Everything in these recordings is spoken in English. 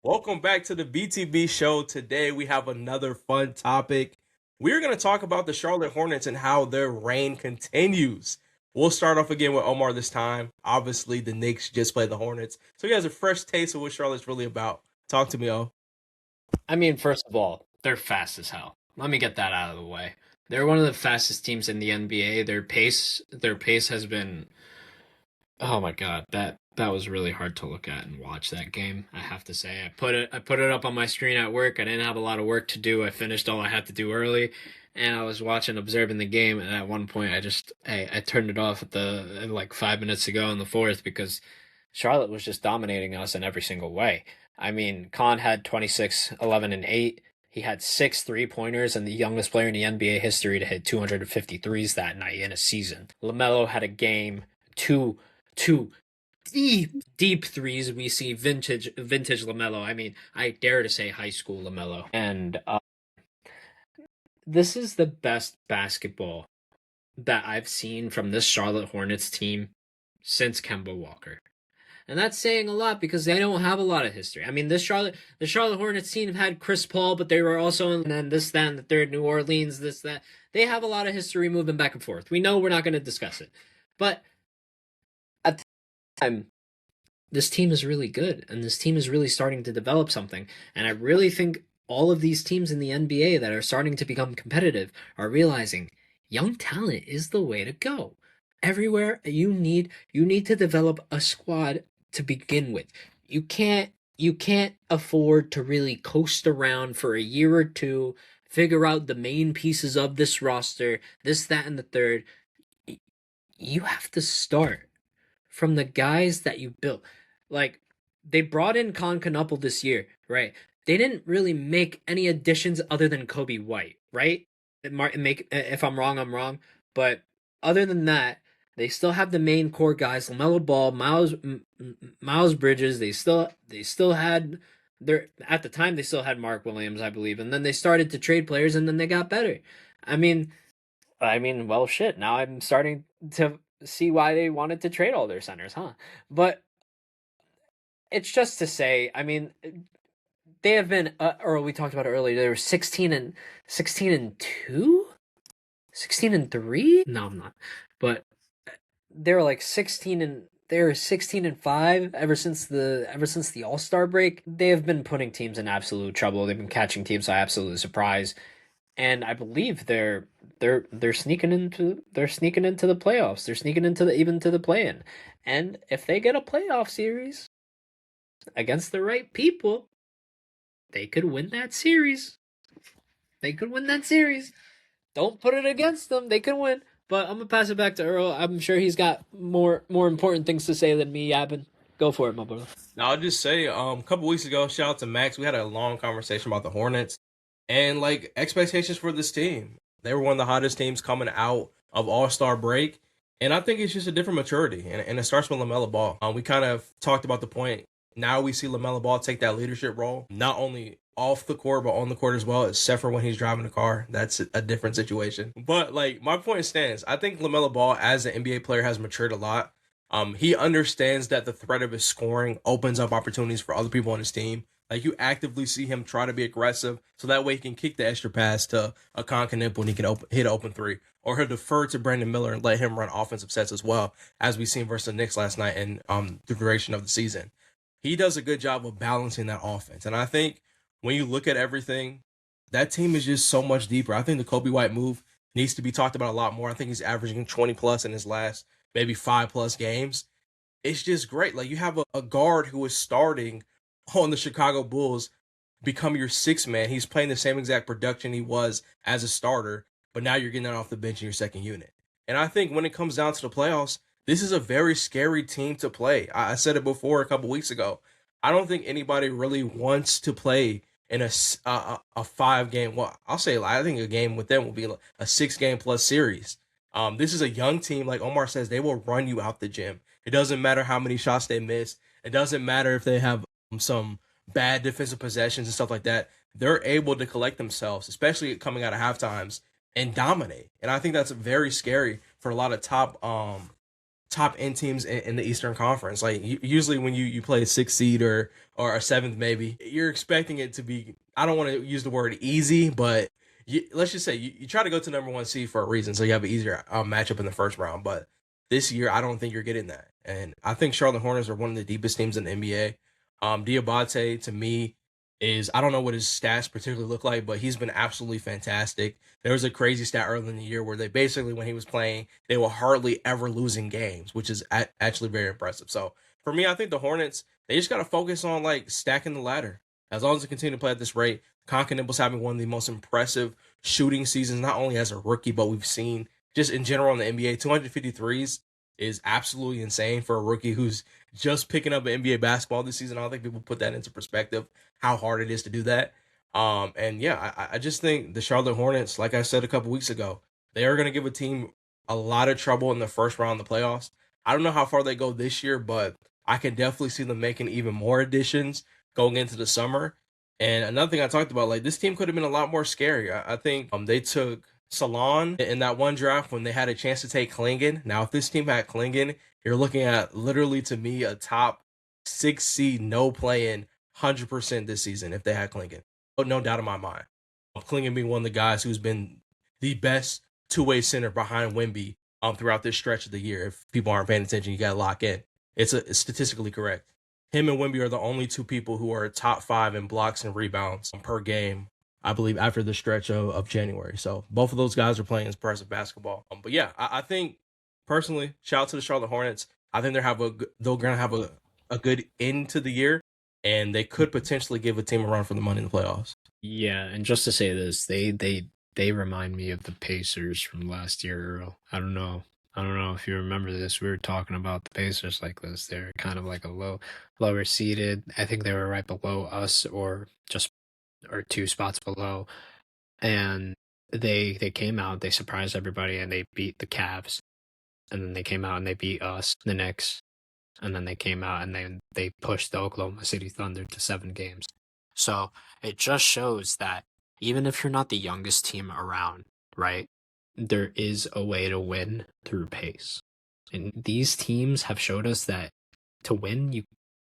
Welcome back to the BTB Show. Today we have another fun topic. We're going to talk about the Charlotte Hornets and how their reign continues. We'll start off again with Omar this time. Obviously, the Knicks just played the Hornets, so he has a fresh taste of what Charlotte's really about. Talk to me, O. I mean, first of all, they're fast as hell. Let me get that out of the way. They're one of the fastest teams in the NBA. Their pace has been, oh my God, that was really hard to look at and watch that game. I have to say, I put it up on my screen at work. I didn't have a lot of work to do. I finished all I had to do early, and I was watching, observing the game. And at one point, I turned it off at the like 5 minutes ago in the fourth because Charlotte was just dominating us in every single way. I mean, Khan had 26, 11, and 8. He had 6 3-pointers and the youngest player in the NBA history to hit 250 threes that night in a season. LaMelo had a game, two deep threes. We see vintage LaMelo. I mean, I dare to say high school LaMelo. And this is the best basketball that I've seen from this Charlotte Hornets team since Kemba Walker. And that's saying a lot because they don't have a lot of history. I mean, the Charlotte Hornets team had Chris Paul, but they were also in and this, that, and the third, New Orleans, this, that. They have a lot of history moving back and forth. We know we're not going to discuss it. But at the time, this team is really good, and this team is really starting to develop something. And I really think all of these teams in the NBA that are starting to become competitive are realizing young talent is the way to go. Everywhere you need to develop a squad to begin with. You can't afford to really coast around for a year or two, figure out the main pieces of this roster, this, that, and the third. You have to start from the guys that you built. Like, they brought in Concanopoulos this year, right? They didn't really make any additions other than Kobe White, right? If I'm wrong, I'm wrong. But other than that, they still have the main core guys: Lamelo Ball, Miles Bridges. They still had their at the time they still had Mark Williams, I believe, and then they started to trade players, and then they got better. I mean, well, shit. Now I'm starting to see why they wanted to trade all their centers, huh? But it's just to say, I mean, they have been, or we talked about it earlier. They were 16-2, 16-3. No, I'm not. But they were like 16-5 ever since the All-Star break. They have been putting teams in absolute trouble. They've been catching teams by absolute surprise, and I believe they're sneaking into the playoffs. They're sneaking into the even to the play-in. And if they get a playoff series against the right people, they could win that series. They could win that series. Don't put it against them. They could win. But I'm gonna pass it back to Earl. I'm sure he's got more important things to say than me yapping. Go for it, my brother. Now, I'll just say, a couple weeks ago, shout out to Max. We had a long conversation about the Hornets and like expectations for this team. They were one of the hottest teams coming out of All Star break, and I think it's just a different maturity, and it starts with Lamelo Ball. We kind of talked about the point. Now we see Lamelo Ball take that leadership role, not only off the court but on the court as well, except for when he's driving the car. That's a different situation. But like my point stands. I think Lamelo Ball as an NBA player has matured a lot. He understands that the threat of his scoring opens up opportunities for other people on his team. Like you actively see him try to be aggressive, so that way he can kick the extra pass to a Concanimple and he can hit an open three, or he'll defer to Brandon Miller and let him run offensive sets as well, as we seen versus the Knicks last night and the duration of the season. He does a good job of balancing that offense, and I think when you look at everything, that team is just so much deeper. I think the Kobe White move needs to be talked about a lot more. I think he's averaging 20 plus in his last maybe 5 plus games. It's just great. Like you have a guard who is starting on the Chicago Bulls become your sixth man. He's playing the same exact production he was as a starter, but now you're getting that off the bench in your second unit. And I think when it comes down to the playoffs, this is a very scary team to play. I said it before a couple weeks ago. I don't think anybody really wants to play in a 5 game. Well, I'll say I think a game with them will be a 6 game plus series. This is a young team, like Omar says, they will run you out the gym. It doesn't matter how many shots they miss. It doesn't matter if they have some bad defensive possessions and stuff like that. They're able to collect themselves, especially coming out of half times, and dominate. And I think that's very scary for a lot of top end teams in the Eastern Conference. Like usually when you play a 6th seed or a 7th, maybe you're expecting it to be. I don't want to use the word easy, but let's just say you try to go to number 1 seed for a reason, so you have an easier matchup in the first round. But this year, I don't think you're getting that, and I think Charlotte Hornets are one of the deepest teams in the NBA. Diabate to me is, I don't know what his stats particularly look like, but he's been absolutely fantastic. There was a crazy stat early in the year where they basically, when he was playing, they were hardly ever losing games, which is actually very impressive. So for me, I think the Hornets, they just got to focus on like stacking the ladder. As long as they continue to play at this rate, Konkinenble's having one of the most impressive shooting seasons, not only as a rookie, but we've seen just in general in the NBA. 253s is absolutely insane for a rookie who's just picking up NBA basketball this season. I don't think people put that into perspective, how hard it is to do that. And yeah, I just think the Charlotte Hornets, like I said a couple weeks ago, they are going to give a team a lot of trouble in the first round of the playoffs. I don't know how far they go this year, but I can definitely see them making even more additions going into the summer. And another thing I talked about, like this team could have been a lot more scary. I think they took Salon in that one draft when they had a chance to take Klingon. Now, if this team had Klingon, you're looking at literally, to me, a top 6 seed, no playing 100% this season if they had Klingon. But no doubt in my mind. Klingon being one of the guys who's been the best two-way center behind Wemby throughout this stretch of the year. If people aren't paying attention, you got to lock in. It's statistically correct. Him and Wemby are the only two people who are top 5 in blocks and rebounds per game, I believe, after the stretch of January. So both of those guys are playing impressive basketball. But yeah, I think personally, shout out to the Charlotte Hornets. I think they're going to have a good end to the year, and they could potentially give a team a run for the money in the playoffs. Yeah, and just to say this, they remind me of the Pacers from last year, Earl. I don't know if you remember this. We were talking about the Pacers like this. They're kind of like a lower seeded. I think they were right below us or 2 spots below. And they came out, they surprised everybody, and they beat the Cavs. And then they came out and they beat us, the Knicks. And then they came out and they pushed the Oklahoma City Thunder to 7 games. So it just shows that even if you're not the youngest team around, right, there is a way to win through pace. And these teams have showed us that to win, you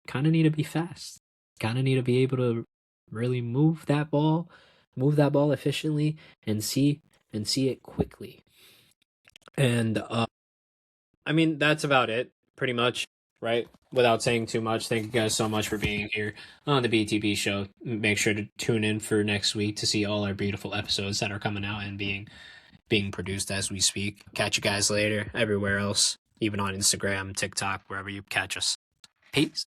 kind of need to be fast. Kind of need to be able to really move that ball efficiently and see it quickly. And I mean, that's about it, pretty much, right? Without saying too much, thank you guys so much for being here on the BTB Show. Make sure to tune in for next week to see all our beautiful episodes that are coming out and being produced as we speak. Catch you guys later, everywhere else, even on Instagram, TikTok, wherever you catch us. Peace.